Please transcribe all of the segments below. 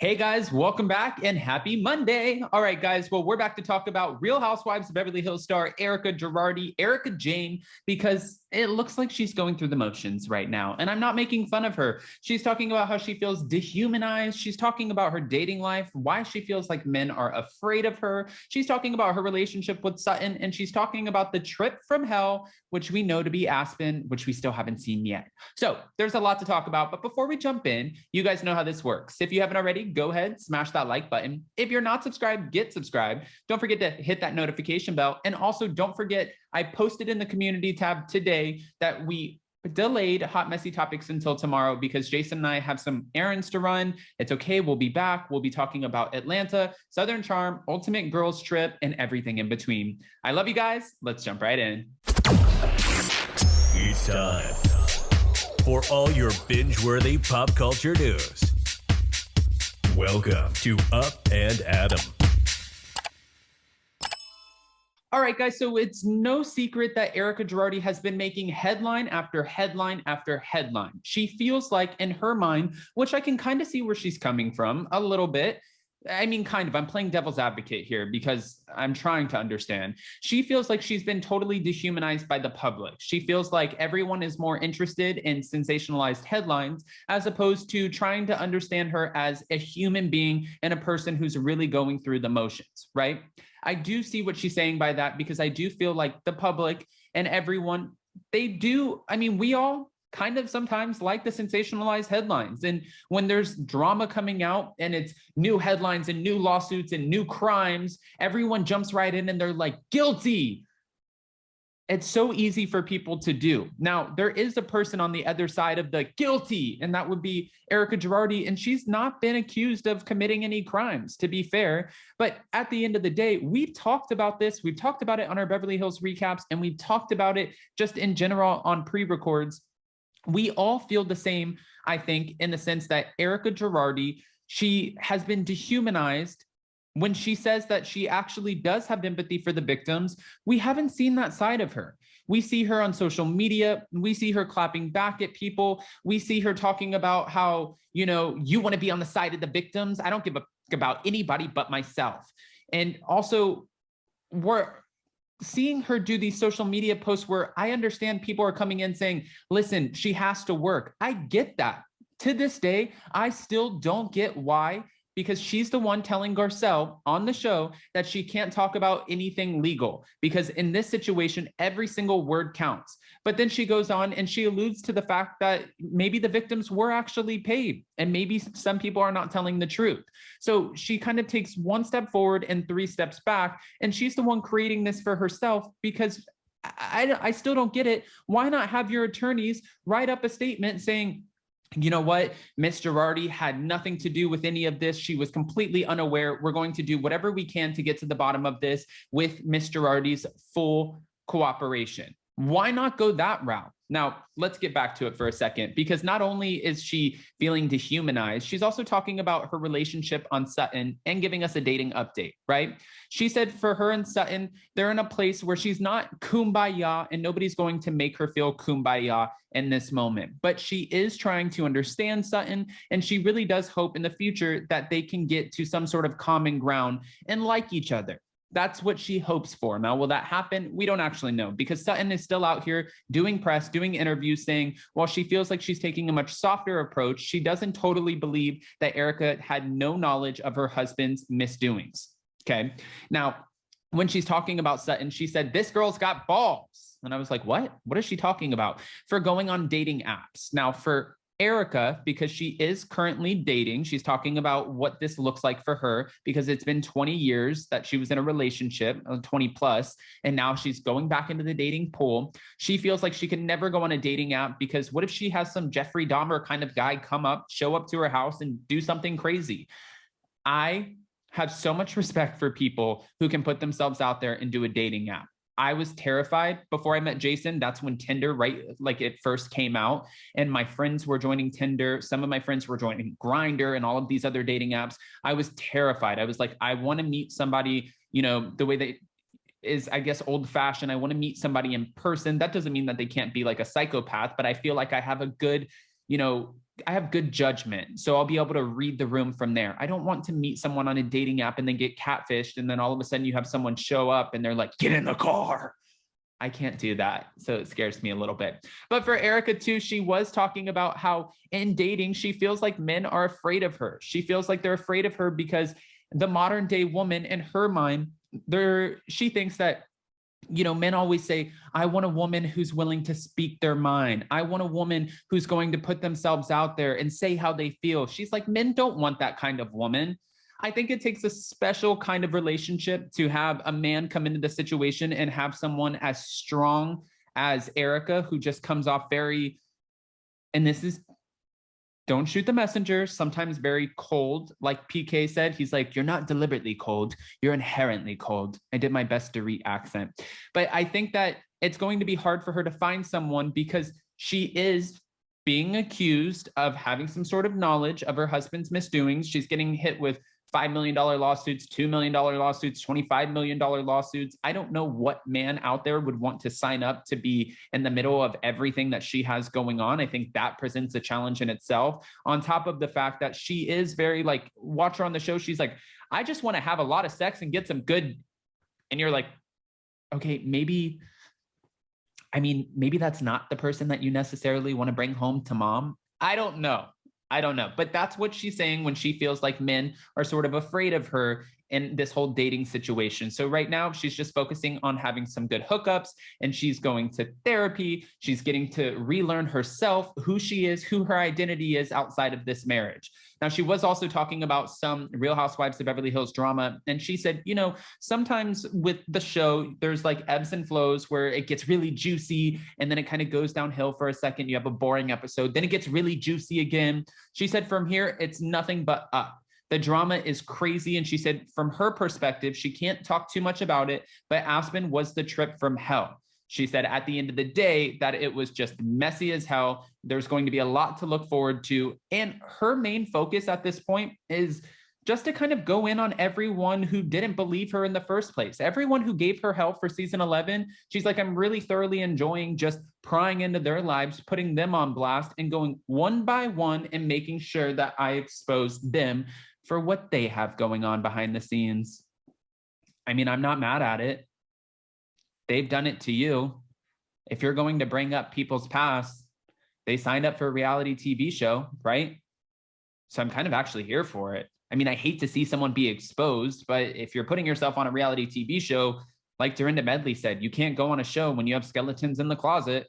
Hey guys, welcome back and happy Monday. All right, guys. Well, we're back to talk about Real Housewives of Beverly Hills star Erika Girardi, Erika Jane, because it looks like she's going through the motions right now. And I'm not making fun of her. She's talking about how she feels dehumanized. She's talking about her dating life, why she feels like men are afraid of her. She's talking about her relationship with Sutton, and she's talking about the trip from hell, which we know to be Aspen, which we still haven't seen yet. So there's a lot to talk about. But before we jump in, you guys know how this works. If you haven't already, go ahead, smash that like button. If you're not subscribed, get subscribed. Don't forget to hit that notification bell. And also don't forget, I posted in the community tab today that we delayed Hot Messy Topics until tomorrow because Jason and I have some errands to run. It's okay. We'll be back. We'll be talking about Atlanta, Southern Charm, Ultimate Girls Trip, and everything in between. I love you guys. Let's jump right in. It's time for all your binge-worthy pop culture news. Welcome to Up and Adam. All right, guys, so it's no secret that Erika Girardi has been making headline after headline after headline. She feels like, in her mind, which I can kind of see where she's coming from a little bit. I mean, kind of, I'm playing devil's advocate here because I'm trying to understand. She feels like she's been totally dehumanized by the public. She feels like everyone is more interested in sensationalized headlines as opposed to trying to understand her as a human being and a person who's really going through the motions, right? I do see what she's saying by that because I do feel like the public and everyone, they do, I mean, we all kind of sometimes like the sensationalized headlines. And when there's drama coming out and it's new headlines and new lawsuits and new crimes, everyone jumps right in and they're like, guilty. It's so easy for people to do. Now, there is a person on the other side of the guilty, and that would be Erika Girardi, and she's not been accused of committing any crimes, to be fair. But at the end of the day, we've talked about this. We've talked about it on our Beverly Hills recaps, and we've talked about it just in general on pre-records. We all feel the same, I think, in the sense that Erika Girardi, she has been dehumanized. When she says that she actually does have empathy for the victims, we haven't seen that side of her. We see her on social media. We see her clapping back at people. We see her talking about how, you want to be on the side of the victims. I don't give a about anybody but myself. And also, we're seeing her do these social media posts where I understand people are coming in saying, listen, she has to work. I get that. To this day, I still don't get why, because she's the one telling Garcelle on the show that she can't talk about anything legal because in this situation, every single word counts. But then she goes on and she alludes to the fact that maybe the victims were actually paid and maybe some people are not telling the truth. So she kind of takes one step forward and three steps back, and she's the one creating this for herself because I still don't get it. Why not have your attorneys write up a statement saying, you know what, Miss Girardi had nothing to do with any of this. She was completely unaware. We're going to do whatever we can to get to the bottom of this with Miss Girardi's full cooperation. Why not go that route? Now, let's get back to it for a second, because not only is she feeling dehumanized, she's also talking about her relationship on Sutton and giving us a dating update, right? She said for her and Sutton, they're in a place where she's not kumbaya and nobody's going to make her feel kumbaya in this moment. But she is trying to understand Sutton, and she really does hope in the future that they can get to some sort of common ground and like each other. That's what she hopes for. Now, will that happen? We don't actually know, because Sutton is still out here doing press, doing interviews, saying, while she feels like she's taking a much softer approach, she doesn't totally believe that Erika had no knowledge of her husband's misdoings. Okay. Now, when she's talking about Sutton, she said, this girl's got balls. And I was like, what? What is she talking about? For going on dating apps. Now, for Erika, because she is currently dating, she's talking about what this looks like for her, because it's been 20 years that she was in a relationship, 20 plus, and now she's going back into the dating pool. She feels like she can never go on a dating app because what if she has some Jeffrey Dahmer kind of guy come up, show up to her house and do something crazy? I have so much respect for people who can put themselves out there and do a dating app. I was terrified before I met Jason. That's when Tinder, right, like it first came out, and my friends were joining Tinder. Some of my friends were joining Grindr and all of these other dating apps. I was terrified. I was like, I want to meet somebody, the way they is, I guess, old fashioned. I want to meet somebody in person. That doesn't mean that they can't be like a psychopath, but I feel like I have a good, good judgment. So I'll be able to read the room from there. I don't want to meet someone on a dating app and then get catfished. And then all of a sudden you have someone show up and they're like, get in the car. I can't do that. So it scares me a little bit. But for Erika too, she was talking about how in dating, she feels like men are afraid of her. She feels like they're afraid of her because the modern day woman, in her mind, she thinks that, you know, men always say, I want a woman who's willing to speak their mind. I want a woman who's going to put themselves out there and say how they feel. She's like, men don't want that kind of woman. I think it takes a special kind of relationship to have a man come into the situation and have someone as strong as Erika, who just comes off very, and this is, don't shoot the messenger, sometimes very cold. Like PK said, he's like, you're not deliberately cold, you're inherently cold. I did my best to accent. But I think that it's going to be hard for her to find someone because she is being accused of having some sort of knowledge of her husband's misdoings. She's getting hit with $5 million lawsuits, $2 million lawsuits, $25 million lawsuits. I don't know what man out there would want to sign up to be in the middle of everything that she has going on. I think that presents a challenge in itself, on top of the fact that she is very like, watch her on the show. She's like, I just want to have a lot of sex and get some good. And you're like, okay, maybe that's not the person that you necessarily want to bring home to mom. I don't know. But that's what she's saying when she feels like men are sort of afraid of her in this whole dating situation. So right now she's just focusing on having some good hookups, and she's going to therapy. She's getting to relearn herself, who she is, who her identity is outside of this marriage. Now, she was also talking about some Real Housewives of Beverly Hills drama. And she said, you know, sometimes with the show, there's like ebbs and flows where it gets really juicy and then it kind of goes downhill for a second. You have a boring episode, then it gets really juicy again. She said, from here, it's nothing but up. The drama is crazy. And she said, from her perspective, she can't talk too much about it, but Aspen was the trip from hell. She said at the end of the day that it was just messy as hell. There's going to be a lot to look forward to. And her main focus at this point is just to kind of go in on everyone who didn't believe her in the first place. Everyone who gave her hell for season 11, she's like, I'm really thoroughly enjoying just prying into their lives, putting them on blast and going one by one and making sure that I expose them for what they have going on behind the scenes. I mean, I'm not mad at it. They've done it to you. If you're going to bring up people's past, they signed up for a reality TV show, right? So I'm kind of actually here for it. I mean, I hate to see someone be exposed, but if you're putting yourself on a reality TV show, like Dorinda Medley said, you can't go on a show when you have skeletons in the closet.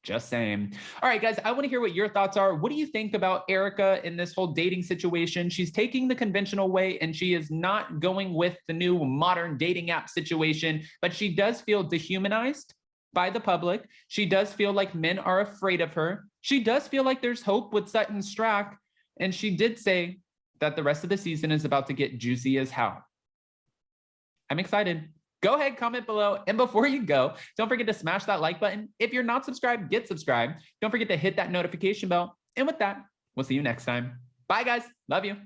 Just saying. All right, guys, I want to hear what your thoughts are. What do you think about Erika in this whole dating situation? She's taking the conventional way and she is not going with the new modern dating app situation, but she does feel dehumanized by the public. She does feel like men are afraid of her. She does feel like there's hope with Sutton Strack. And she did say that the rest of the season is about to get juicy as hell. I'm excited. Go ahead, comment below. And before you go, don't forget to smash that like button. If you're not subscribed, get subscribed. Don't forget to hit that notification bell. And with that, we'll see you next time. Bye, guys. Love you.